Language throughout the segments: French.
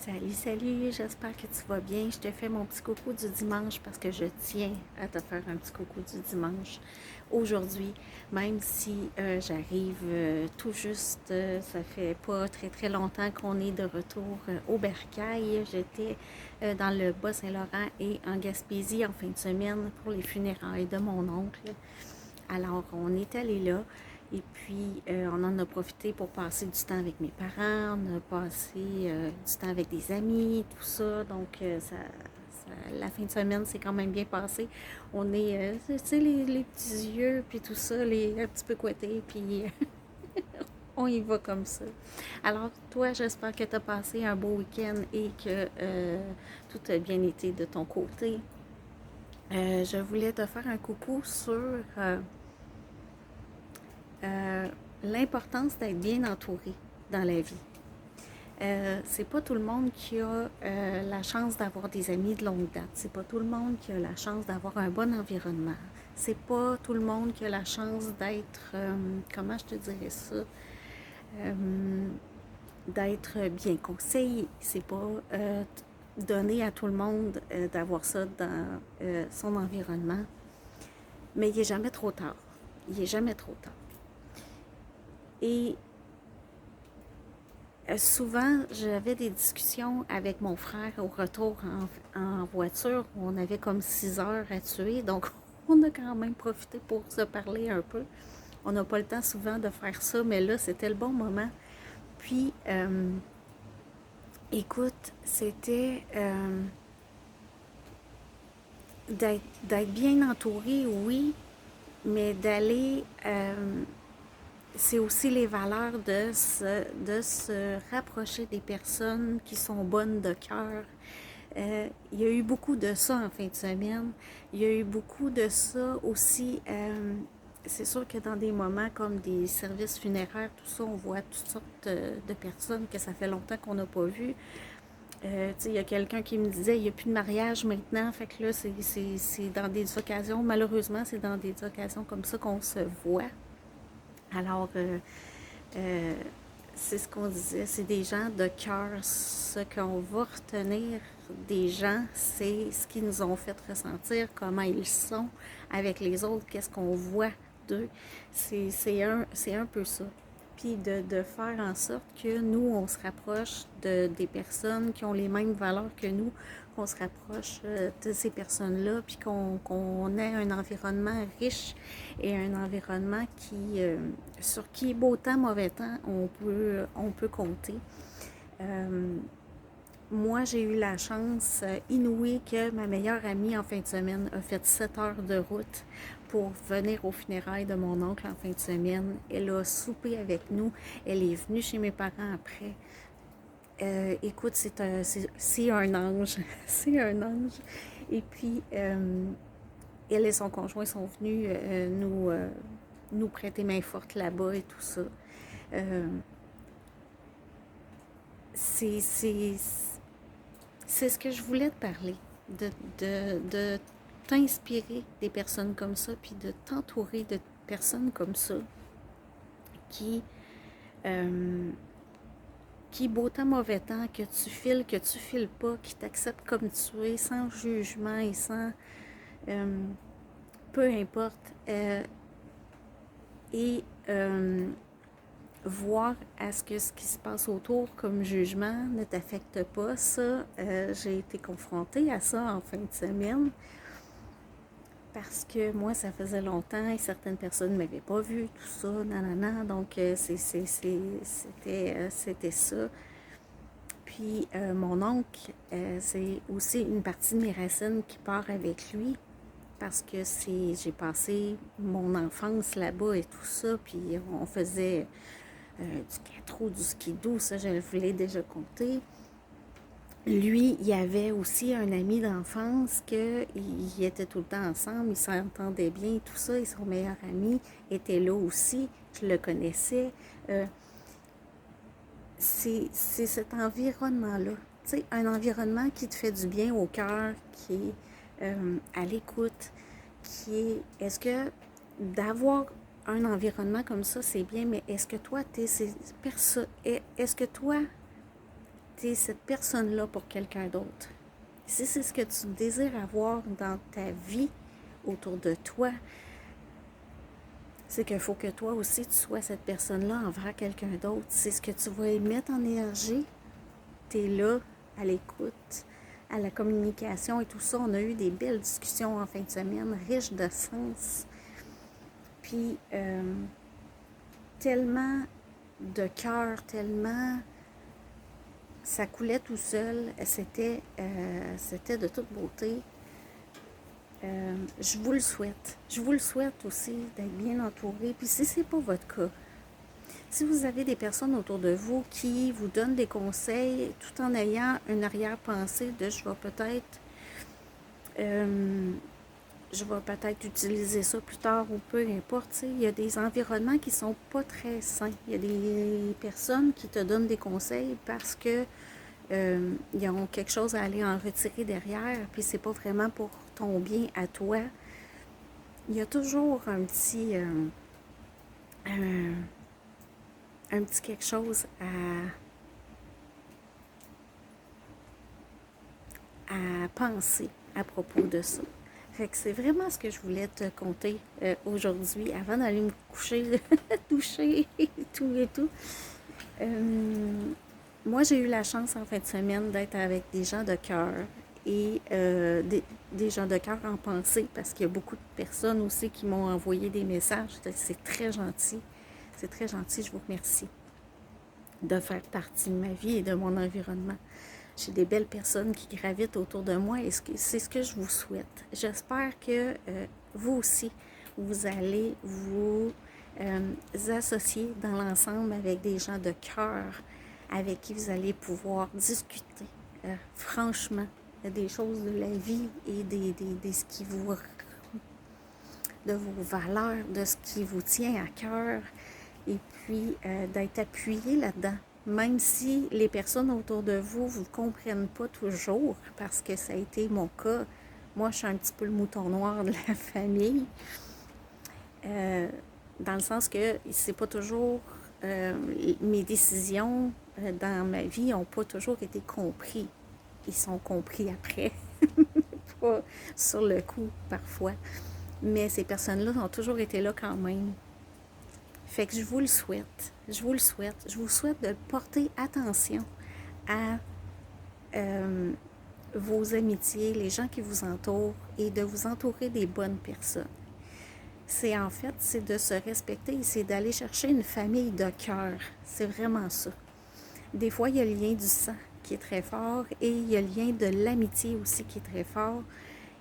Salut, salut, j'espère que tu vas bien. Je te fais mon petit coucou du dimanche parce que je tiens à te faire un petit coucou du dimanche aujourd'hui, même si j'arrive tout juste, ça fait pas très très longtemps qu'on est de retour au Bercail. J'étais dans le Bas-Saint-Laurent et en Gaspésie en fin de semaine pour les funérailles de mon oncle. Alors, on est allé là et puis on en a profité pour passer du temps avec mes parents, on a passé du temps avec des amis, tout ça. Donc, la fin de semaine s'est quand même bien passée. On est, tu sais, les petits yeux, puis tout ça, un petit peu couettés, puis on y va comme ça. Alors, toi, j'espère que tu as passé un beau week-end et que tout a bien été de ton côté. Je voulais te faire un coucou sur euh, l'importance d'être bien entouré dans la vie. C'est pas tout le monde qui a la chance d'avoir des amis de longue date. C'est pas tout le monde qui a la chance d'avoir un bon environnement. C'est pas tout le monde qui a la chance d'être, comment je te dirais ça, euh, d'être bien conseillé. C'est pas donné à tout le monde d'avoir ça dans son environnement. Mais il n'est jamais trop tard. Il n'est jamais trop tard. Et souvent, j'avais des discussions avec mon frère au retour en voiture. On avait comme 6 heures à tuer, donc on a quand même profité pour se parler un peu. On n'a pas le temps souvent de faire ça, mais là, c'était le bon moment. Puis, écoute, c'était d'être bien entouré, oui, mais d'aller c'est aussi les valeurs de se rapprocher des personnes qui sont bonnes de cœur. Il y a eu beaucoup de ça en fin de semaine. Il y a eu beaucoup de ça aussi. C'est sûr que dans des moments comme des services funéraires, tout ça, on voit toutes sortes de personnes que ça fait longtemps qu'on n'a pas vues. Il y a quelqu'un qui me disait il n'y a plus de mariage maintenant. Fait que là, c'est dans des occasions, malheureusement, c'est dans des occasions comme ça qu'on se voit. Alors, euh, c'est ce qu'on disait, c'est des gens de cœur. Ce qu'on va retenir des gens, c'est ce qu'ils nous ont fait ressentir, comment ils sont avec les autres, qu'est-ce qu'on voit d'eux. C'est un peu ça. Puis de faire en sorte que nous, on se rapproche des personnes qui ont les mêmes valeurs que nous, qu'on se rapproche de ces personnes-là, puis qu'on ait un environnement riche et un environnement sur qui, beau temps, mauvais temps, on peut compter. Euh, Moi, j'ai eu la chance inouïe que ma meilleure amie en fin de semaine a fait 7 heures de route pour venir aux funérailles de mon oncle en fin de semaine. Elle a soupé avec nous. Elle est venue chez mes parents après. Écoute, c'est un ange. C'est un ange. Et puis, elle et son conjoint sont venus nous prêter main forte là-bas et tout ça. Euh, c'est, c'est, c'est ce que je voulais te parler, de t'inspirer des personnes comme ça, puis de t'entourer de personnes comme ça qui, euh, beau temps, mauvais temps, que tu files pas, qui t'acceptent comme tu es, sans jugement et sans, euh, peu importe, et voir à ce que ce qui se passe autour comme jugement ne t'affecte pas. Ça, j'ai été confrontée à ça en fin de semaine parce que moi, ça faisait longtemps et certaines personnes ne m'avaient pas vu, tout ça, nanana. Donc, c'était ça. Puis, mon oncle, c'est aussi une partie de mes racines qui part avec lui parce que j'ai passé mon enfance là-bas et tout ça. Puis, on faisait du 4 roues, du skidoo, ça, je vous l'ai déjà compté. Lui, il y avait aussi un ami d'enfance qu'ils étaient tout le temps ensemble, ils s'entendaient bien, tout ça, et son meilleur ami était là aussi, je le connaissais. Euh, c'est cet environnement-là, tu sais, un environnement qui te fait du bien au cœur, qui est à l'écoute, est-ce que d'avoir un environnement comme ça, c'est bien, mais est-ce que toi, est-ce que toi, es cette personne-là pour quelqu'un d'autre. Si c'est ce que tu désires avoir dans ta vie, autour de toi, c'est qu'il faut que toi aussi tu sois cette personne-là envers quelqu'un d'autre. C'est ce que tu vas émettre en énergie. Tu es là, à l'écoute, à la communication et tout ça. On a eu des belles discussions en fin de semaine, riches de sens. Puis, tellement de cœur, tellement ça coulait tout seul. C'était de toute beauté. Je vous le souhaite. Je vous le souhaite aussi d'être bien entouré. Puis si ce n'est pas votre cas, si vous avez des personnes autour de vous qui vous donnent des conseils tout en ayant une arrière-pensée de je vais peut-être utiliser ça plus tard ou peu importe. Il y a des environnements qui ne sont pas très sains. Il y a des personnes qui te donnent des conseils parce que ils ont quelque chose à aller en retirer derrière, puis c'est pas vraiment pour ton bien à toi. Il y a toujours un petit quelque chose à penser à propos de ça. Fait que c'est vraiment ce que je voulais te conter aujourd'hui, avant d'aller me coucher, toucher et tout et tout. Moi, j'ai eu la chance en fin de semaine d'être avec des gens de cœur et des gens de cœur en pensée, parce qu'il y a beaucoup de personnes aussi qui m'ont envoyé des messages. C'est très gentil. C'est très gentil. Je vous remercie de faire partie de ma vie et de mon environnement. J'ai des belles personnes qui gravitent autour de moi et c'est ce que je vous souhaite. J'espère que vous aussi, vous allez vous associer dans l'ensemble avec des gens de cœur avec qui vous allez pouvoir discuter franchement des choses de la vie et de ce qui vous, de vos valeurs, de ce qui vous tient à cœur, et puis d'être appuyé là-dedans. Même si les personnes autour de vous ne vous comprennent pas toujours, parce que ça a été mon cas. Moi, je suis un petit peu le mouton noir de la famille, dans le sens que c'est pas toujours mes décisions dans ma vie n'ont pas toujours été compris. Ils sont compris après, pas sur le coup parfois. Mais ces personnes-là ont toujours été là quand même. Fait que je vous le souhaite. Je vous le souhaite. Je vous souhaite de porter attention à vos amitiés, les gens qui vous entourent, et de vous entourer des bonnes personnes. C'est de se respecter et c'est d'aller chercher une famille de cœur. C'est vraiment ça. Des fois, il y a le lien du sang qui est très fort et il y a le lien de l'amitié aussi qui est très fort.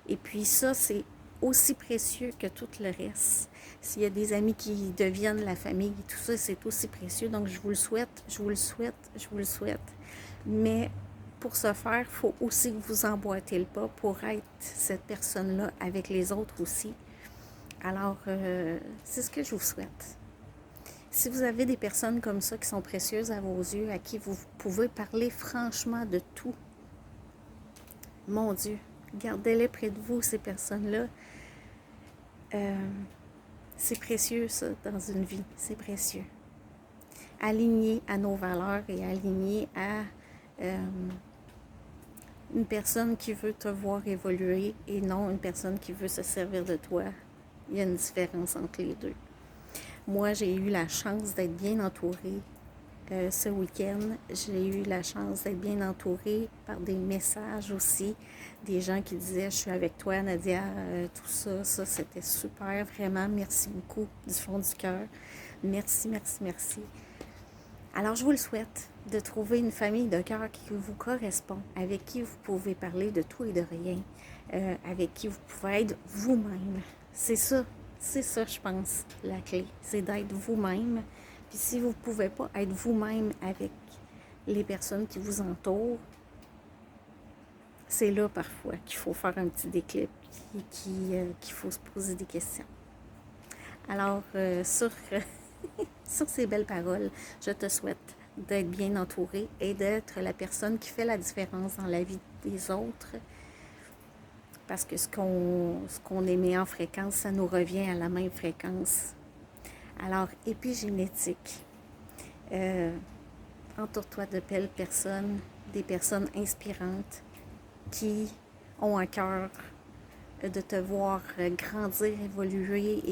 Et puis ça, c'est aussi précieux que tout le reste. S'il y a des amis qui deviennent la famille, tout ça, c'est aussi précieux. Donc, je vous le souhaite, je vous le souhaite, je vous le souhaite. Mais pour ce faire, il faut aussi que vous emboîtez le pas pour être cette personne-là avec les autres aussi. Alors, c'est ce que je vous souhaite. Si vous avez des personnes comme ça qui sont précieuses à vos yeux, à qui vous pouvez parler franchement de tout, mon Dieu, gardez-les près de vous, ces personnes-là. C'est précieux, ça, dans une vie. C'est précieux. Aligné à nos valeurs et aligné à une personne qui veut te voir évoluer et non une personne qui veut se servir de toi. Il y a une différence entre les deux. Moi, j'ai eu la chance d'être bien entourée ce week-end. J'ai eu la chance d'être bien entourée par des messages aussi, des gens qui disaient « Je suis avec toi, Nadia », tout ça, c'était super, vraiment, merci beaucoup du fond du cœur. Merci, merci, merci. Alors, je vous le souhaite, de trouver une famille de cœur qui vous correspond, avec qui vous pouvez parler de tout et de rien, avec qui vous pouvez être vous-même. C'est ça, je pense, la clé. C'est d'être vous-même. Puis si vous ne pouvez pas être vous-même avec les personnes qui vous entourent, c'est là parfois qu'il faut faire un petit déclic et qu'il faut se poser des questions. Alors, sur ces belles paroles, je te souhaite d'être bien entouré et d'être la personne qui fait la différence dans la vie des autres. Parce que ce qu'on émet en fréquence, ça nous revient à la même fréquence. Alors, épigénétique. Entoure-toi de belles personnes, des personnes inspirantes qui ont un cœur de te voir grandir, évoluer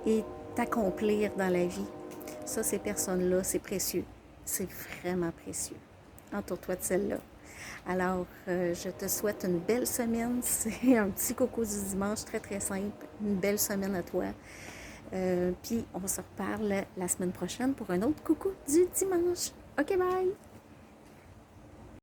et t'accomplir dans la vie. Ça, ces personnes-là, c'est précieux. C'est vraiment précieux. Entoure-toi de celle-là. Alors, je te souhaite une belle semaine. C'est un petit coco du dimanche, très très simple. Une belle semaine à toi. Puis, on se reparle la semaine prochaine pour un autre coucou du dimanche. OK, bye!